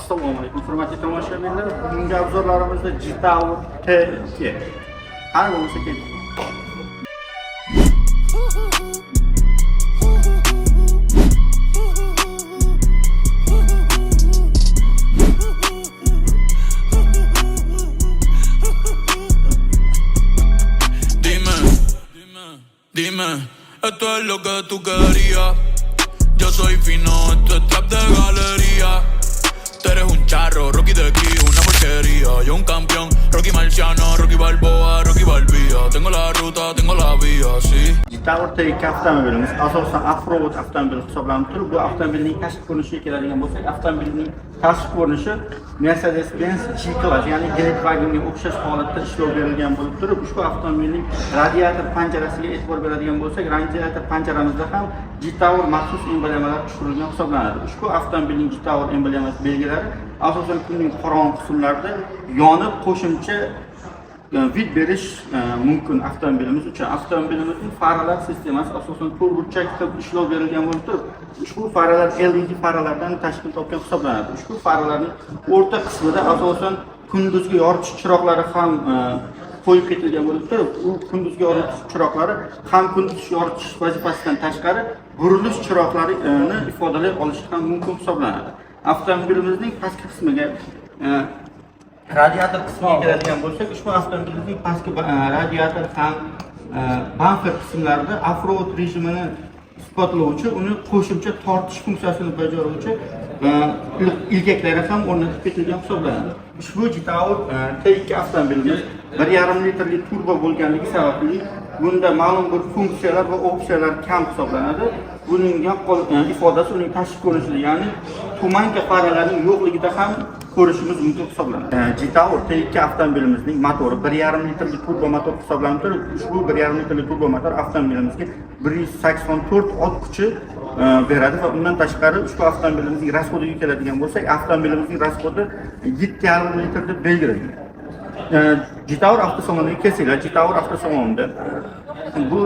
Assalomu alaykum, hurmatli tomoshabinlar. Bugungi obzorlarimizda G-Tower T2. Qani bo'lmasa keling. Dime, esto es lo que tú querías. Yo soy fino, esto es trap de galería. Tú eres un charro, Rocky de aquí, una porquería. Yo un campeón, Rocky Marciano, Rocky Balboa, Rocky Balbía. Tengo la ruta, tengo la vía, sí. G-Tower T2 avtomobilimiz asosan off-road avtomobil hisoblanib turib, bu avtomobilning tashqi ko'rinishiga keladigan bo'lsak, avtomobilning tashqi ko'rinishi Mercedes-Benz G-Class, ya'ni G-Wagonga o'xshash holatda ishlov berilgan bo'lib turib, ushbu avtomobilning radiator panjarasiga e'tibor beradigan bo'lsak, radiator panjaramizda ham G-Tower maxsus emblemlar tushirilgan hisoblanadi. Ushbu avtomobilning G-Tower emblemasi belgilari asosan kunning qorong'u qismlarida yonib qo'shimcha vid berish mumkin avtomobilimiz uchun. Avtomobilimizning faralar sistemasi asosan to'rtburchak qilib ishlov berilgan bo'lib turib, ushbu faralar LED faralardan tashkil topgan hisoblanadi. Ushbu faralarning o'rta qismida asosan kunduzgi yoritish chiroqlari ham qo'yib ketilgan bo'lib turib, u kunduzgi yoritish chiroqlari ham kunduz yoritish vazifasidan tashqari burilish chiroqlarini ifodalay olishi ham mumkin hisoblanadi. Avtomobilimizning pastki qismiga radiator qismiga keladigan bo'lsak, ushbu avtomobilimizning pastki radiator ham bamper qismlarida off-road rejimini isbotlovchi, uni qo'shimcha tortish funksiyasini bajaruvchi ilgaklari ham o'rnatib ketilgan hisoblanadi. Ushbu G-Tower T2 avtomobilimiz 1,5 litrli turbo bo'lganligi sababli bunda ma'lum bir funksiyalar va opsiyalar kam hisoblanadi. Buning yaqqol ifodasi uning tashqi ko'rinishida, ya'ni tumanka faralarning yo'qligida ham ko'rishimiz mumkin hisoblanadi. G-Tower T2 avtomobilimizning motori 1,5 litrli turbo motor hisoblanib turib, ushbu 1,5 litrli turbo motor avtomobilimizga 184 ot kuchi beradi va undan tashqari ushbu avtomobilimizning rasxodiga keladigan bo'lsak, avtomobilimizning rasxodi 7,5 litr deb belgilangan. G-Tower avtosaloniga kelsak, G-Tower avtosalonida bu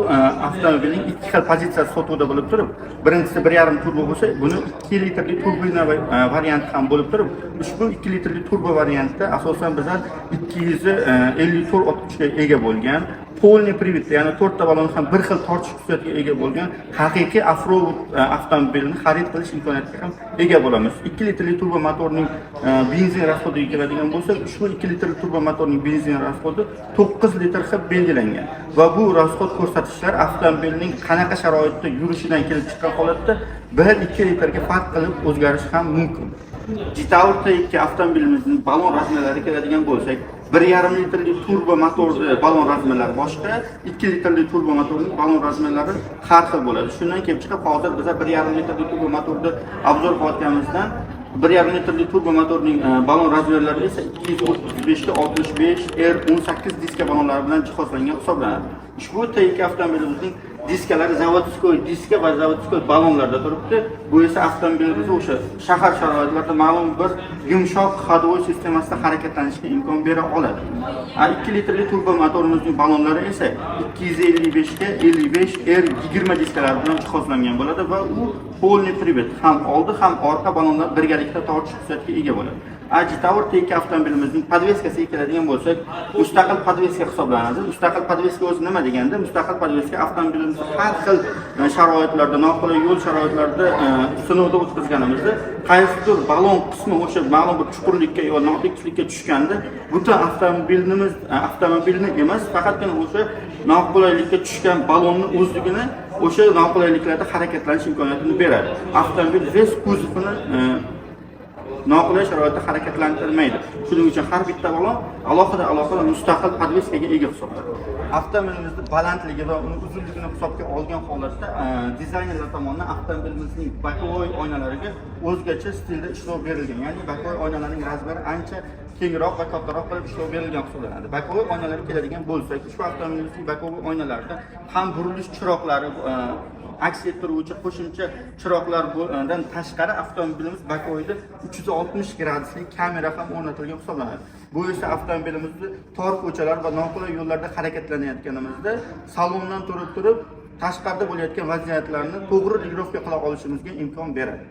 avtomobilning ikki xil pozitsiyasi sotuvda bo'lib turib, birinchisi 1,5 turbo bo'lsa, buni 2 litrli turbina varianti ham bo'lib turib, ushbu 2 litrli turbo variantda asosan bizlar 254 ot kuchga ega bo'lgan, polniy привод, ya'ni 4 ta balon ham bir xil tortish xususiyatiga ega bo'lgan haqiqiy off-road avtomobilni xarid qilish imkoniyatiga ham ega bo'lamiz. 2 litrli turbo motorning benzin rasxodiga keladigan bo'lsak, ushbu 2 litrli turbo motorning benzin rasxodi 9 litr qilib belgilangan va bu rasxod ko'rsatkichlar avtomobilning qanaqa sharoitda yurishidan kelib chiqqan holatda 1-2 litrga farq qilib o'zgarishi ham mumkin. G-Tower T2 avtomobilimizning balon razmerlariga keladigan bo'lsak, 1,5 litrli turbo motorli balon razmerlari boshqa, 2 litrli turbo motorning balon razmerlari har xil bo'ladi. Shundan kelib chiqib, hozir biz 1,5 litrli turbo motorni obzor qilayotganimizdan 1,5 litrli turbo motorning balon razmerlari esa 235 ga 65 R18 diska balonlari bilan jihozlangan hisoblanadi. Ushbu T2 avtomobilimizning diskalari zavodskoy diska va zavodskoy balonlarda turibdi. Bu esa avtomobilimiz o'sha shahar sharoitlarida ma'lum bir yumshoq ходовой sistemasida harakatlanishga imkon bera oladi. 2 litrli turbo motorimizning balonlari esa 255 ga 55 R20 diskalari bilan jihozlangan bo'ladi va u polniy привод, ham oldi ham orqa balonlar birgalikda tortish xususiyatiga ega bo'ladi. G-Tower T2 avtomobilimizning podveskasiga keladigan bo'lsak, mustaqil podveska hisoblanadi. Mustaqil podveska o'zi nima deganda, mustaqil podveska avtomobilimiz har xil sharoitlarda, noqulay yo'l sharoitlarida sinovda o'tkazganimizda, qaysidir balon qismi o'sha ma'lum bir chuqurlikka yoki notekislikka tushganda, butun avtomobilni emas, faqatgina o'sha noqulaylikka tushgan balonni o'zligini o'sha noqulayliklarda harakatlanish imkoniyatini beradi. Avtomobil ves kuzovini noqulay sharoitda harakatlantirmaydi. Shuning uchun har bitta balon alohida mustaqil podveskaga ega hisoblanadi. Avtomobilimizning balandligi va uning uzunligini hisobga olgan holatda dizaynerlar tomonidan avtomobilimizning bokovoy oynalariga o'zgacha stilda ishlov berilgan. Ya'ni bokovoy oynalarning razmeri ancha kengroq va kattaroq qilib ishlov berilgan hisoblanadi. Bokovoy oynalarga keladigan bo'lsak, ushbu avtomobilimizning bokovoy oynalarida ham burilish chiroqlari aks ettiruvchi qo'shimcha chiroqlardan tashqari avtomobilimiz bokovoyda 360 gradusli kamera ham o'rnatilgan hisoblanadi. Bu esa avtomobilimizni tor ko'chalar va noqulay yo'llarda harakatlanayotganimizda salondan turib tashqarida bo'layotgan vaziyatlarni to'g'ri regirovka qila olishimizga imkon beradi.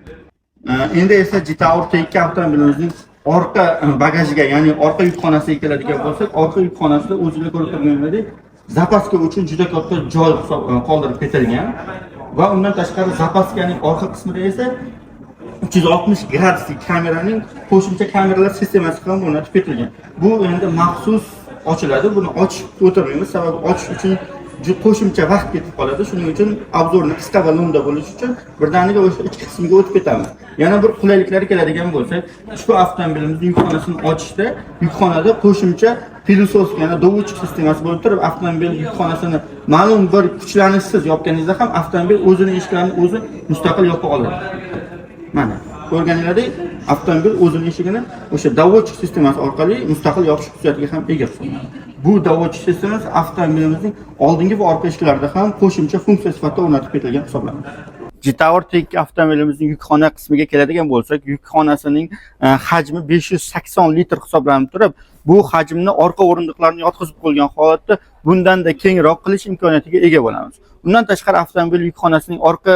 Endi esa Jetour T2 avtomobilimizning orqa bagajiga, ya'ni orqa yukxonasiga keladigan bo'lsak, orqa yukxonasida o'zingiz ko'rib turganingizdek, zapaska uchun juda katta joy qoldirib ketilgan va undan tashqari zapaskaning orqa qismida esa 360 graduslik kameraning qo'shimcha kameralar sistemasi ham o'rnatib ketilgan. Bu endi maxsus ochiladi. Buni ochib o'tirmaymiz, sababi ochish uchun qo'shimcha vaqt ketib qoladi. Shuning uchun obzorni qisqa va lo'nda bo'lishi uchun birdaniga o'sha ichki qismiga o'tib ketamiz. Yana bir qulayliklari keladigan bo'lsak, ushbu avtomobilimizning yukxonasini ochishda yukxonada qo'shimcha pilosos, ya'ni dovulchiq sistemasi bo'lib turib, avtomobil yukxonasini ma'lum bir kuchlanishsiz yopganingizda ham avtomobil o'zini eshiklarini o'zi mustaqil yopa oladi. Mana ko'rganingizdek, avtomobil o'zining eshigini o'sha dovulchiq sistemasi orqali mustaqil yopish xususiyatiga ham ega hisoblanadi. Bu dovulchiq sistemasi avtomobilimizning oldingi va orqa eshiklarida ham qo'shimcha funksiya sifatida o'rnatib ketilgan hisoblanadi. Jetour T2 avtomobilimizning yukxona qismiga keladigan bo'lsak, yukxonasining hajmi 580 litr hisoblanib turib, bu hajmni orqa o'rindiqlarni yotqizib qo'ygan holatda bundanda kengroq qilish imkoniyatiga ega bo'lamiz. Undan tashqari avtomobil yukxonasining orqa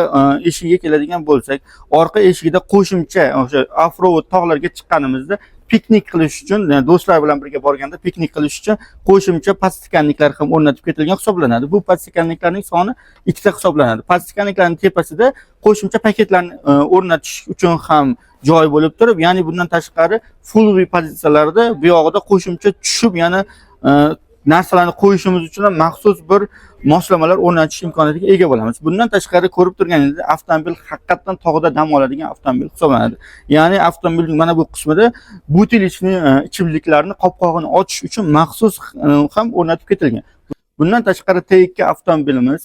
eshigiga keladigan bo'lsak, orqa eshigida qo'shimcha o'sha off-road tog'larga chiqqanimizda piknik qilish uchun, do'stlar bilan birga borganda piknik qilish uchun qo'shimcha podstekanniklar ham o'rnatib ketilgan hisoblanadi. Bu podstekanniklarning soni 2 ta hisoblanadi. Podstekanniklarning tepasida qo'shimcha paketlarni o'rnatish uchun ham joy bo'lib turib, ya'ni bundan tashqari full V pozitsiyalarda bu yog'ida qo'shimcha tushib, ya'ni narsalarni qo'yishimiz uchun maxsus bir moslamalar o'rnatish imkoniyatiga ega bo'lamiz. Bundan tashqari ko'rib turganingizdek, avtomobil haqiqatan tog'da dam oladigan avtomobil hisoblanadi. Ya'ni avtomobilning mana bu qismida butilishni ichimliklarni qopqog'ini ochish uchun maxsus ham o'rnatib ketilgan. Bundan tashqari T2 avtomobilimiz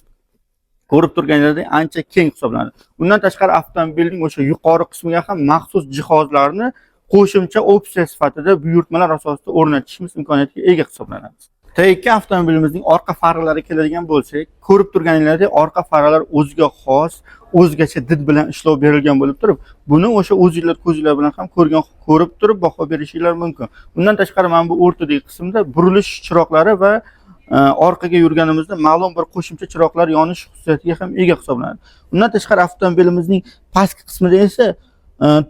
ko'rib turganingizdek ancha keng hisoblanadi. Bundan tashqari avtomobilning o'sha yuqori qismiga ham maxsus jihozlarni qo'shimcha opsiya sifatida buyurtmalar asosida o'rnatishimiz imkoniyatiga ega hisoblanadi. T2 avtomobilimizning orqa faralari keladigan bo'lsak, ko'rib turganingizdek, orqa faralar o'ziga xos, o'zgacha did bilan ishlov berilgan bo'lib turib, buni o'sha o'zingizlar ko'zinglar bilan ham ko'rib turib baho berishingiz mumkin. Bundan tashqari mana bu o'rtadagi qismda burilish chiroqlari va orqaga yurganimizda ma'lum bir qo'shimcha chiroqlar yonish xususiyatiga ham ega hisoblanadi. Undan tashqari avtomobilimizning pastki qismida esa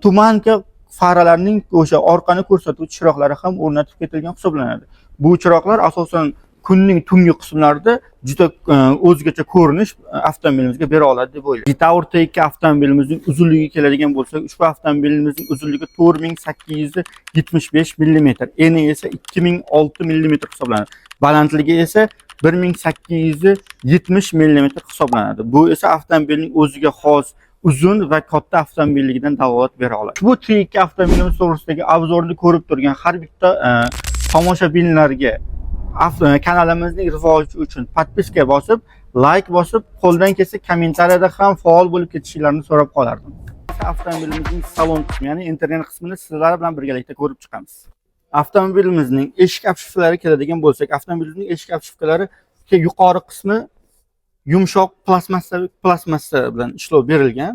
tumanka faralarning o'sha orqani ko'rsatuvchi chiroqlari ham o'rnatib ketilgan hisoblanadi. Bu chiroqlar asosan kunning tungi qismlarida juda o'zgacha ko'rinish avtomobilimizga bera oladi deb o'ylayman. Jetour T2 avtomobilimizning uzunligiga keladigan bo'lsak, ushbu avtomobilimizning uzunligi 4875 mm, eni esa 2006 mm hisoblanadi. Balandligi esa 1870 mm hisoblanadi. Bu esa avtomobilning o'ziga xos uzun va katta avtomobilligidan dalolat bera oladi. Bu T2 avtomobilimiz to'g'risidagi obzorni ko'rib turgan har bitta tomoshabinlarga kanalimizning rivoji uchun podpiska bosib, like bosib, qo'ldan kelsa kommentariyada ham faol bo'lib ketishingizni so'rab qolardim. Avtomobilimizning salon qismi, ya'ni internet qismini sizlar bilan birgalikda ko'rib chiqamiz. Avtomobilimizning eshik obshifkalari keladigan bo'lsak, avtomobilimizning eshik obshifkalari yuqori qismi yumshoq plastmassa bilan ishlov berilgan.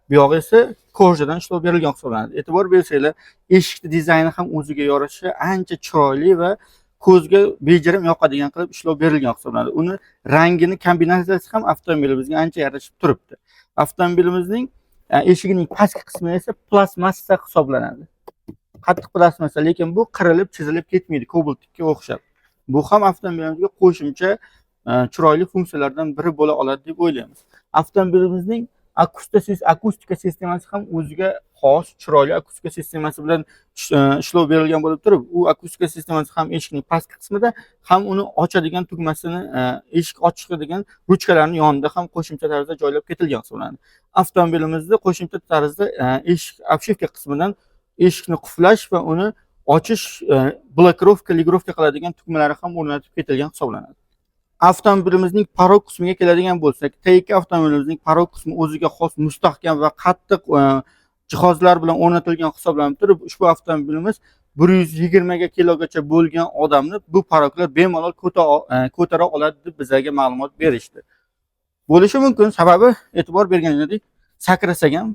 Bu yog'i esa kojadan ishlov berilgan hisoblanadi. E'tibor bersanglar, eshikning dizayni ham o'ziga yarasha ancha chiroyli va ko'zga bejirim yoqadigan qilib ishlov berilgan hisoblanadi. Uni rangini kombinatsiyasi ham avtomobilimizga ancha yarashib turibdi. Avtomobilimizning eshigining pastki qismi esa plastmassa hisoblanadi. Qattiq plastmassa, lekin bu qirilib, chizilib ketmaydi, kobaltga o'xshab. Bu ham avtomobilimizga qo'shimcha chiroyli funksiyalardan biri bo'la oladi deb o'ylaymiz. Avtomobilimizning akustika sistemasi ham o'ziga xos chiroyli akustika sistemasi bilan ishlov berilgan bo'lib turib, u akustika sistemasi ham eshikning pastki qismida, ham uni ochadigan tugmasini, eshik ochadigan ruchkalarning yonida ham qo'shimcha tarzda joylab ketilgan hisoblanadi. Avtomobilimizda qo'shimcha tarzda eshik obshifka qismidan eshikni qulflash va uni ochish, blokirovka, ligrovka qiladigan tugmalari ham o'rnatib ketilgan hisoblanadi. Avtomobilimizning parog qismiga keladigan bo'lsak, T2 avtomobilimizning parog qismi o'ziga xos mustahkam va qattiq jihozlar bilan o'rnatilgan hisoblanib turib, ushbu avtomobilimiz 120 kilogacha bo'lgan odamni bu paroglar bemalol ko'tara oladi deb bizga ma'lumot berishdi. Bo'lishi mumkin, sababi e'tibor berganingizdek, sakrasak ham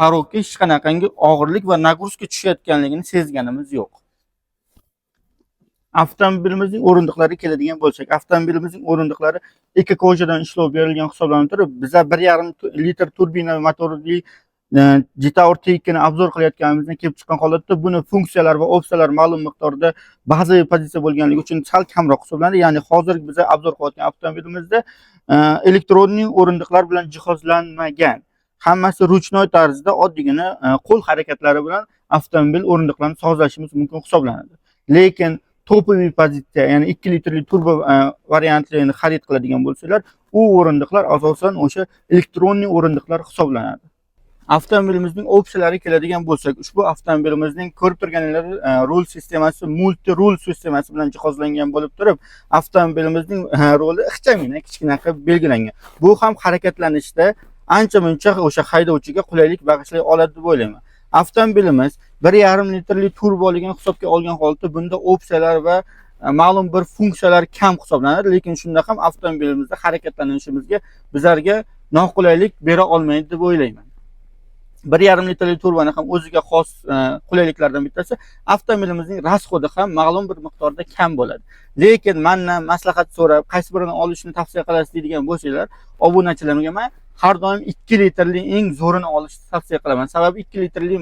parogga hech qanaqangi og'irlik va nagruska tushayotganligini sezganimiz yo'q. Avtomobilimizning o'rindiqlariga keladigan bo'lsak, avtomobilimizning o'rindiqlari ikki kojadan ishlov berilgan hisoblanib turib, bizga 1,5 litr turbina motorli G-Tower T2 ni obzor qilayotganimizda kelib chiqqan holatda buni funksiyalar va opsiyalar ma'lum miqdorda bazaviy pozitsiya bo'lganligi uchun sal kamroq hisoblanadi. Ya'ni hozir biz obzor qilayotgan avtomobilimizda elektronning o'rindiqlar bilan jihozlanmagan. Hammasi ruchnoy tarzda oddiygina qo'l harakatlari bilan avtomobil o'rindiqlarini sozlashimiz mumkin hisoblanadi. Lekin topoviy pozitsiya, ya'ni 2 litrli turbo variantlarini xarid qiladigan bo'lsalar, u o'rindiqlar asosan o'sha elektronniy o'rindiqlar hisoblanadi. Avtomobilimizning opsiyalariga keladigan bo'lsak, ushbu avtomobilimizning ko'rib turganingizdek rul sistemasi multi rul sistemasi bilan jihozlangan bo'lib turib, avtomobilimizning roli ixchamgina, kichkina qilib belgilangan. Bu ham harakatlanishda ancha-muncha o'sha haydovchiga qulaylik bag'ishlay oladi deb o'ylayman. Avtomobilimiz 1,5 litrli turboligini hisobga olgan holatda bunda opsiyalar va ma'lum bir funksiyalar kam hisoblanadi, lekin shunda ham avtomobilimizda harakatlanishimizga bizlarga noqulaylik bera olmaydi deb o'ylayman. 1,5 litrli turboni ham o'ziga xos qulayliklardan bittasi, avtomobilimizning rasxodi ham ma'lum bir miqdorda kam bo'ladi. Lekin mendan maslahat so'rab, qaysi birini olishni tavsiya qilasiz deydigan bo'lsanglar, obunachilarimga men har doim 2 litrli eng zo'rini olishni tavsiya qilaman. Sababi 2 litrli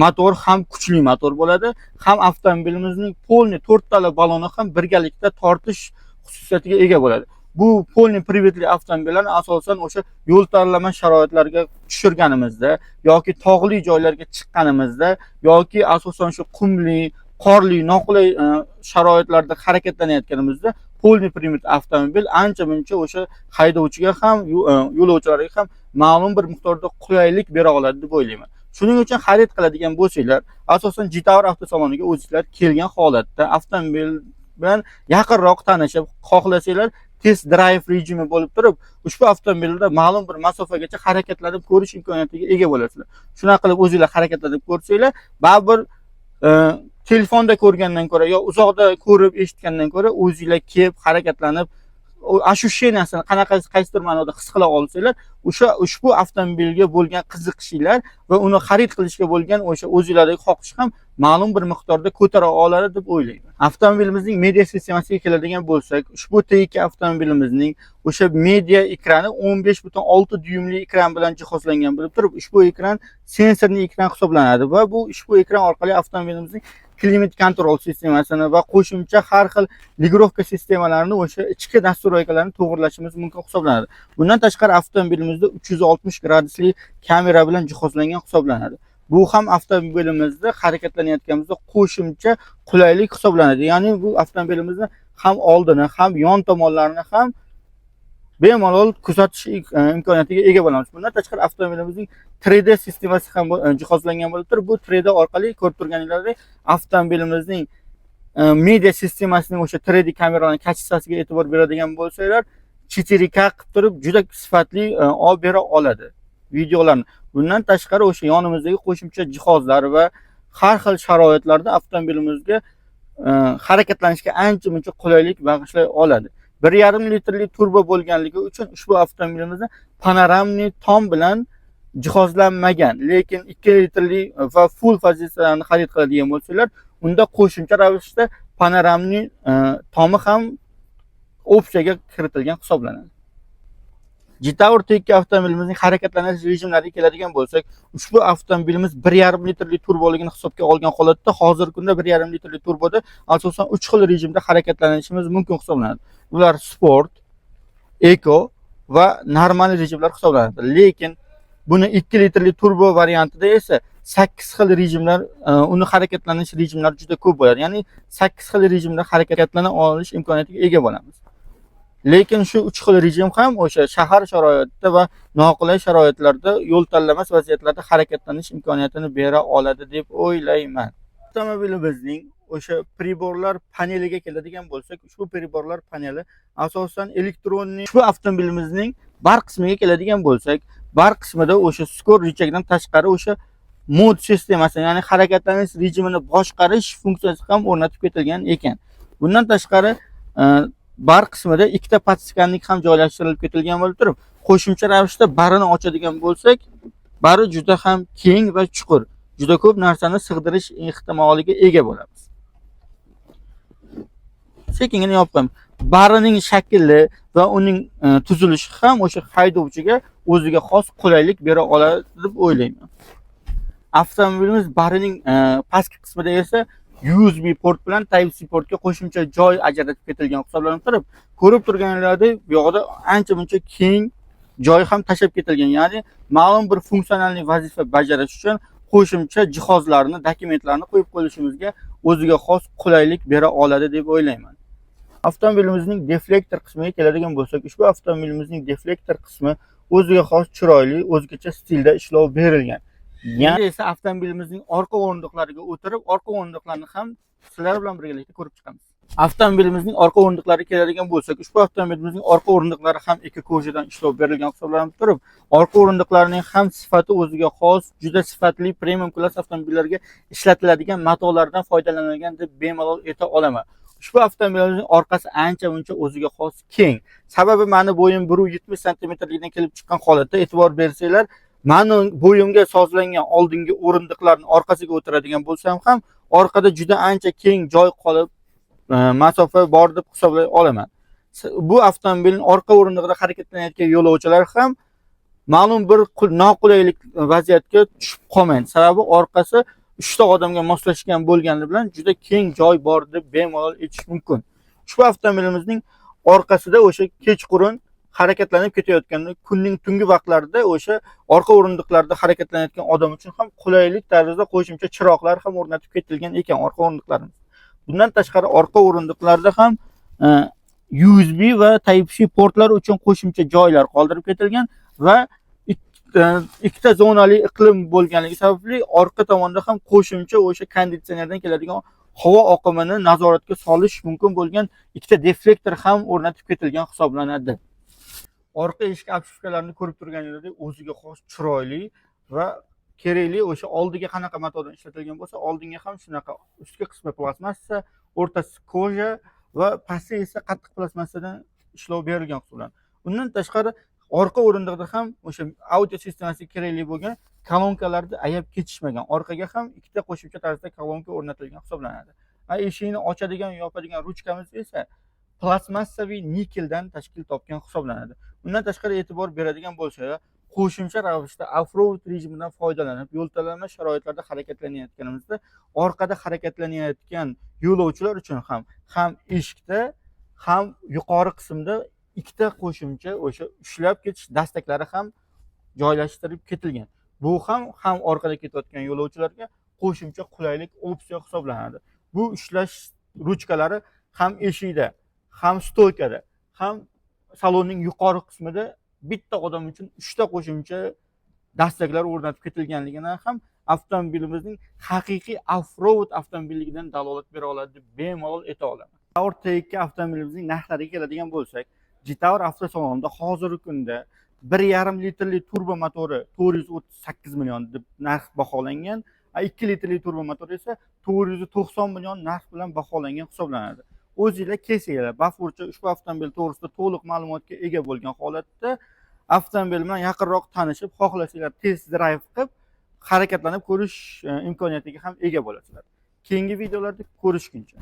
motor ham kuchli motor bo'ladi, ham avtomobilimizning polni 4 tala baloni ham birgalikda tortish xususiyatiga ega bo'ladi. Bu polni privetli avtomobillarni asosan o'sha yo'l tanlama sharoitlariga tushirganimizda yoki tog'li joylarga chiqqanimizda yoki asosan shu qumli, qorli, noqulay sharoitlarda harakatlanayotganimizda polni privet avtomobil ancha-muncha o'sha haydovchiga ham, yo'lovchilarga ham ma'lum bir miqdorda qulaylik bera oladi deb o'ylayman. Shuning uchun xarid qiladigan bo'lsanglar, asosan G-Tower avtosaloniga o'zingizlar kelgan holatda avtomobil bilan yaqinroq tanishib, xohlasanglar test drive rejimi bo'lib turib, ushbu avtomobilda ma'lum bir masofagacha harakatlanib ko'rish imkoniyatiga ega bo'lasizlar. Shuna qilib o'zingizlar harakatlanib ko'rsanglar, baribir telefonda ko'rgandan ko'ra yo uzoqda ko'rib eshitgandan ko'ra o'zingizlar kelib harakatlanib ashusheniyasini qaysidir ma'noda his qila olsanglar, ushbu avtomobilga bo'lgan qiziqishinglar va uni xarid qilishga bo'lgan o'sha o'zingizlardagi xohish ham ma'lum bir miqdorda ko'tara oladi deb o'ylayman. Avtomobilimizning media sistemasiga keladigan bo'lsak, ushbu T2 avtomobilimizning o'sha media ekrani 15.6 dyumli ekran bilan jihozlangan bo'lib turib, ushbu ekran sensorli ekran hisoblanadi va bu ushbu ekran orqali avtomobilimizning klimat kontrol sistemasini va qo'shimcha har xil ligirovka sistemalarini o'sha ichki nastroykalarni to'g'irlashimiz mumkin hisoblanadi. Bundan tashqari avtomobilimizda 360 gradusli kamera bilan jihozlangan hisoblanadi. Bu ham avtomobilimizda harakatlanayotganimizda qo'shimcha qulaylik hisoblanadi. Ya'ni bu avtomobilimizni ham oldini, ham yon tomonlarini ham bemalol kuzatish imkoniyatiga ega bo'lamiz. Bundan tashqari avtomobilimizning 3D sistemasi ham jihozlangan bo'lib turib, bu 3D orqali ko'rib turganingizdek avtomobilimizning media sistemasining o'sha 3D kameralarning kachествosiga e'tibor beradigan bo'lsanglar, 4K qilib turib juda sifatli olib bera oladi videolarni. Bundan tashqari o'sha yonimizdagi qo'shimcha jihozlar va har xil sharoitlarda avtomobilimizga harakatlanishga ancha-muncha qulaylik bag'ishlay oladi. 1,5 litrli turbo bo'lganligi uchun ushbu avtomobilimizni panoramli tom bilan jihozlanmagan, lekin 2 litrli va full pozitsiyalarni xarid qiladigan bo'lsanglar, unda qo'shimcha ravishda panoramli tomi ham opsiyaga kiritilgan hisoblanadi. G-Tower T2 avtomobilimizning harakatlanish rejimlariga keladigan bo'lsak, ushbu avtomobilimiz 1,5 litrli turboligini hisobga olgan holatda hozirgi kunda 1,5 litrli turboda asosan 3 xil rejimda harakatlanishimiz mumkin hisoblanadi. Ular sport, eco va normal rejimlar hisoblanadi. Lekin buni 2 litrli turbo variantida esa 8 xil rejimlar, uni harakatlanish rejimlari juda ko'p bo'ladi. Ya'ni 8 xil rejimda harakatlana olish imkoniyatiga ega bo'lamiz. Lekin shu 3 xil rejim ham o'sha shahar sharoitida va noqulay sharoitlarda yo'l tanlamas vaziyatlarda harakatlanish imkoniyatini bera oladi deb o'ylayman. Avtomobilimizning o'sha priborlar paneliga keladigan bo'lsak, ushbu priborlar paneli asosan elektronniy. Ushbu avtomobilimizning bar qismiga keladigan bo'lsak, bar qismida o'sha skor rechagdan tashqari o'sha mod sistemasi, ya'ni harakatlanish rejimini boshqarish funksiyasi ham o'rnatib ketilgan ekan. Bundan tashqari bar qismida ikkita patskanlik ham joylashtirilib ketilgan bo'lib turib, qo'shimcha ravishda barini ochadigan bo'lsak, bari juda ham keng va chuqur, juda ko'p narsani sig'dirish ehtimoliga ega bo'lamiz. Sekingina yopib qo'yamiz. Barining shakli va uning tuzilishi ham o'sha haydovchiga o'ziga xos qulaylik bera oladi deb o'ylayman. Avtomobilimiz barining pastki qismida esa USB port bilan Type-C portga qo'shimcha joy ajratib ketilgan hisoblanib turib, ko'rib turganlaringlardek bu yoqda ancha-muncha keng joy ham tashab ketilgan. Ya'ni ma'lum bir funksional vazifa bajarish uchun qo'shimcha jihozlarni, dokumentlarni qo'yib qo'yishimizga o'ziga xos qulaylik bera oladi deb o'ylayman. Avtomobilimizning deflektor qismiga keladigan bo'lsak, ushbu avtomobilimizning deflektor qismi o'ziga xos chiroyli, o'zgacha stilda ishlov berilgan. Yana esa avtomobilimizning orqa o'rindiqlariga o'tirib, orqa o'rindiqlarni ham sizlar bilan birgalikda ko'rib chiqamiz. Avtomobilimizning orqa o'rindiqlariga keladigan bo'lsak, ushbu avtomobilimizning orqa o'rindiqlari ham eka ko'jadan ishlov berilgan hisoblanib turib, orqa o'rindiqlarining ham sifati o'ziga xos, juda sifatli premium klass avtomobillarga ishlatiladigan matolardan foydalanilgan deb bemalol ayta olaman. Ushbu avtomobilimizning orqasi ancha-muncha o'ziga xos keng. Sababi meni bo'yim 170 cm kelib chiqqan holatda e'tibor bersanglar, meni bo'yimga sozlangan oldingi o'rindiqlarning orqasiga o'tiradigan bo'lsam ham, orqada juda ancha keng joy qolib, masofa bor deb hisoblay olaman. Bu avtomobilning orqa o'rindig'ida harakatlanayotgan yo'lovchilar ham ma'lum bir noqulaylik vaziyatga tushib qolmaydi. Sababi orqasi 3 ta odamga moslashgan bo'lgani bilan juda keng joy bor deb bemalol aytish mumkin. Ushbu avtomobilimizning orqasida o'sha kechqurun harakatlanib ketayotganda, kunning tungi vaqtlarida o'sha orqa o'rindiqlarda harakatlanayotgan odam uchun ham qulaylik tarzda qo'shimcha chiroqlar ham o'rnatib ketilgan ekan orqa o'rindiqlarimiz. Bundan tashqari orqa o'rindiqlarda ham USB va Type-C portlar uchun qo'shimcha joylar qoldirib ketilgan va ikkita zonali iqlim bo'lganligi sababli orqa tomonda ham qo'shimcha o'sha konditsionerdan keladigan havo oqimini nazoratga solish mumkin bo'lgan ikkita deflektor ham o'rnatib ketilgan hisoblanadi. Orqa eshik obshushkalarini ko'rib turganingizdek o'ziga xos chiroyli va kerakli o'sha oldiga qanaqa matodan ishlatilgan bo'lsa, oldinga ham shunaqa ustki qismi plastmassa, o'rtasi koja va pasti esa qattiq plastmassadan ishlov berilgan hisoblanadi. Bundan tashqari orqa o'rindiqda ham o'sha audio sistemasiga kerakli bo'lgan kolonkalarni ayab ketishmagan. Orqaga ham ikkita qo'shimcha tarzda kolonka o'rnatilgan hisoblanadi. Eshikni ochadigan, yopadigan ruchkamiz esa plastmassaviy nikeldan tashkil topgan hisoblanadi. Bundan tashqari e'tibor beradigan bo'lsa, qo'shimcha ravishda off-road rejimidan foydalanib, yo'l tanlama sharoitlarida harakatlanayotganimizda, orqada harakatlanayotgan yo'lovchilar uchun ham eshikda, ham yuqori qismda ikkita qo'shimcha o'sha ushlab ketish dastaklari ham joylashtirib ketilgan. Bu ham orqada ketayotgan yo'lovchilarga qo'shimcha qulaylik opsiya hisoblanadi. Bu ushlash ruchkalari ham eshikda, ham stolkada, ham salonning yuqori qismida bitta odam uchun 3 ta qo'shimcha dastaklar o'rnatib ketilganligidan ham avtomobilimizning haqiqiy off-road avtomobilligidan dalolat bera oladi deb bemalol ayta olaman. Tower T2 avtomobilimizning narxlariga keladigan bo'lsak, G-Tower avtosalonida hozirgi kunda 1,5 litrli turbo motori 438 million deb narx baholangan, 2 litrli turbo motor esa 490 million narx bilan baholangan hisoblanadi. O'zingizlar kelsanglar, bafurcha ushbu avtomobil to'g'risida to'liq ma'lumotga ega bo'lgan holatda avtomobil bilan yaqinroq tanishib, xohlasanglar test drive qilib, harakatlanib ko'rish imkoniyatiga ham ega bo'lasizlar. Keyingi videolarda ko'rishguncha